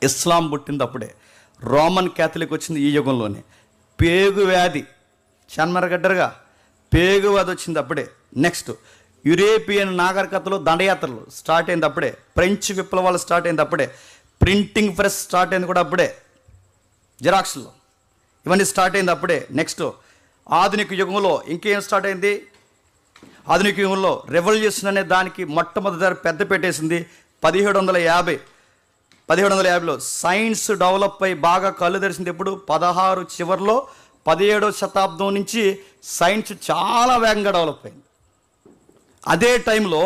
ఇస్లాం పుట్టింది అప్పుడే, Roman Catholic వచ్చింది ఈ యుగంలోనే, పేగు వ్యాధి చన్మరగడ్డరుగా పేగు వ్యాధి వచ్చింది అప్పుడే. నెక్స్ట్ యూరోపియన్ నాగరికతలో దండయాత్రలు స్టార్ట్ అయింది అప్పుడే, ఫ్రెంచ్ విప్లవాలు స్టార్ట్ అయింది అప్పుడే, ప్రింటింగ్ ప్రెస్ స్టార్ట్ అయింది కూడా అప్పుడే, జిరాక్స్లో ఇవన్నీ స్టార్ట్ అయింది అప్పుడే. నెక్స్ట్ ఆధునిక యుగంలో ఇంకేం స్టార్ట్ అయింది? ఆధునిక యుగంలో రెవల్యూషన్ అనే దానికి మొట్టమొదటి పెద్ద పెట్టేసింది 1750లో. సైన్స్ డెవలప్ అయి బాగా కళ్ళు తెరిచింది ఎప్పుడు? 16 చివరిలో 17వ శతాబ్దం నుంచి సైన్స్ చాలా వేగంగా డెవలప్ అయింది. అదే టైంలో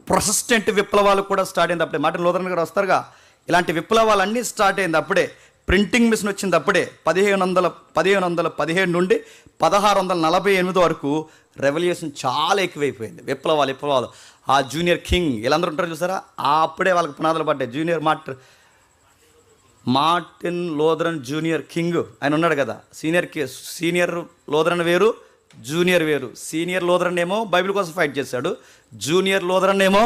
ప్రొటెస్టెంట్ విప్లవాలు కూడా స్టార్ట్ అయింది అప్పుడే. మార్టిన్ లూథరన్ గారు వస్తారుగా, ఇలాంటి విప్లవాలన్నీ స్టార్ట్ అయింది అప్పుడే. ప్రింటింగ్ మిషన్ వచ్చింది అప్పుడే. 1517 నుండి 1648 వరకు రెవల్యూషన్ చాలా ఎక్కువైపోయింది. విప్లవాలు ఆ జూనియర్ కింగ్ వీళ్ళందరూ ఉంటారు చూసారా, అప్పుడే వాళ్ళకి పునాదులు పడ్డాయి. Junior Martin Lutheran junior king ఆయన ఉన్నాడు కదా. సీనియర్ లూథరన్ వేరు, జూనియర్ వేరు. సీనియర్ లూథరన్ ఏమో బైబిల్ కోసం ఫైట్ చేశాడు, జూనియర్ లూథరన్ ఏమో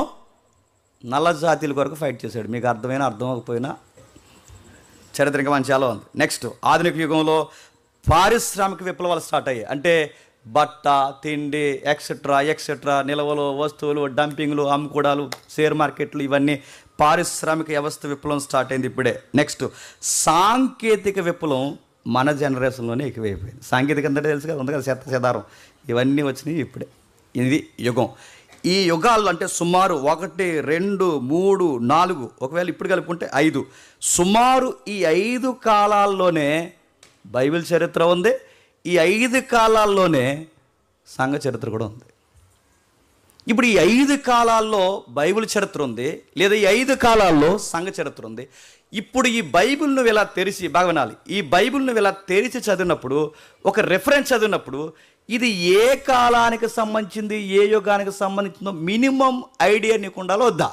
నల్ల జాతీయుల కొరకు ఫైట్ చేశాడు. మీకు అర్థమైనా అర్థం అవ్వకపోయినా చరిత్ర ఇంకా మంచి చాలా ఉంది. నెక్స్ట్ ఆధునిక యుగంలో పారిశ్రామిక విప్లవాలు స్టార్ట్ అయ్యాయి. అంటే బట్ట, తిండి, ఎక్సెట్రా నిల్వలు, వస్తువులు, డంపింగ్లు, అమ్ముకోవడాలు, షేర్ మార్కెట్లు, ఇవన్నీ పారిశ్రామిక వ్యవస్థ విప్లవం స్టార్ట్ అయింది ఇప్పుడే. నెక్స్ట్ సాంకేతిక విప్లవం మన జనరేషన్లోనే ఎక్కువైపోయింది. సాంకేతిక అంటే తెలుసు కదా, ఉంది కదా, చెదారం, ఇవన్నీ వచ్చినాయి ఇప్పుడే. ఇది యుగం. ఈ యుగాలు అంటే సుమారు 1, 2, 3, 4, ఒకవేళ ఇప్పుడు కలుపుకుంటే 5, సుమారు ఈ 5 కాలాల్లోనే బైబిల్ చరిత్ర ఉంది. ఈ 5 కాలాల్లోనే సంఘ చరిత్ర కూడా ఉంది. ఇప్పుడు ఈ 5 కాలాల్లో బైబిల్ చరిత్ర ఉంది, లేదా ఈ 5 కాలాల్లో సంఘ చరిత్ర ఉంది. ఇప్పుడు ఈ బైబిల్ను ఇలా తెరిచి బాగా వినాలి. ఈ బైబిల్ను ఇలా తెరిచి చదివినప్పుడు, ఒక రెఫరెన్స్ చదివినప్పుడు, ఇది ఏ కాలానికి సంబంధించింది, ఏ యుగానికి సంబంధించిందో మినిమం ఐడియా నీకు ఉండాలో వద్దా?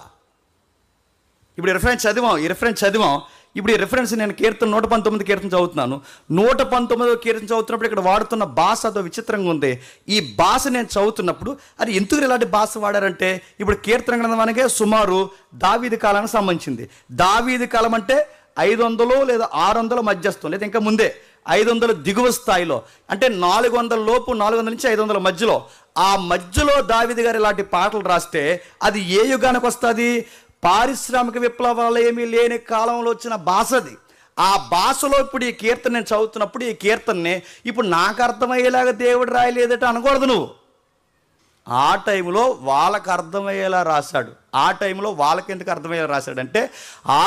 ఇప్పుడు ఈ రెఫరెన్స్ చదివాం. ఇప్పుడు ఈ రెఫరెన్స్ నేను కీర్తన 119 కీర్తన చదువుతున్నాను. 119వ కీర్తన చదువుతున్నప్పుడు ఇక్కడ వాడుతున్న భాష అదో విచిత్రంగా ఉంది. ఈ భాష నేను చదువుతున్నప్పుడు అది ఎందుకు ఇలాంటి భాష వాడారంటే, ఇప్పుడు కీర్తన గ్రంథం అనగా సుమారు దావీదు కాలానికి సంబంధించింది. దావీదు కాలం అంటే 500 లేదా 600 మధ్యస్థం, లేదా ఇంకా ముందే 500 దిగువ స్థాయిలో, అంటే 400 లోపు, 400 నుంచి 500 మధ్యలో. ఆ మధ్యలో దావీదు గారు ఇలాంటి పాటలు రాస్తే అది ఏ యుగానికి వస్తుంది? పారిశ్రామిక విప్లవాలు ఏమీ లేని కాలంలో వచ్చిన భాష అది. ఆ భాషలో ఇప్పుడు ఈ కీర్తన నేను చదువుతున్నప్పుడు, ఈ కీర్తనని ఇప్పుడు నాకు అర్థమయ్యేలాగా దేవుడు రాయలేదట అనకూడదు నువ్వు. ఆ టైంలో వాళ్ళకి అర్థమయ్యేలా రాశాడు. ఆ టైంలో వాళ్ళకి ఎందుకు అర్థమయ్యేలా రాశాడంటే, ఆ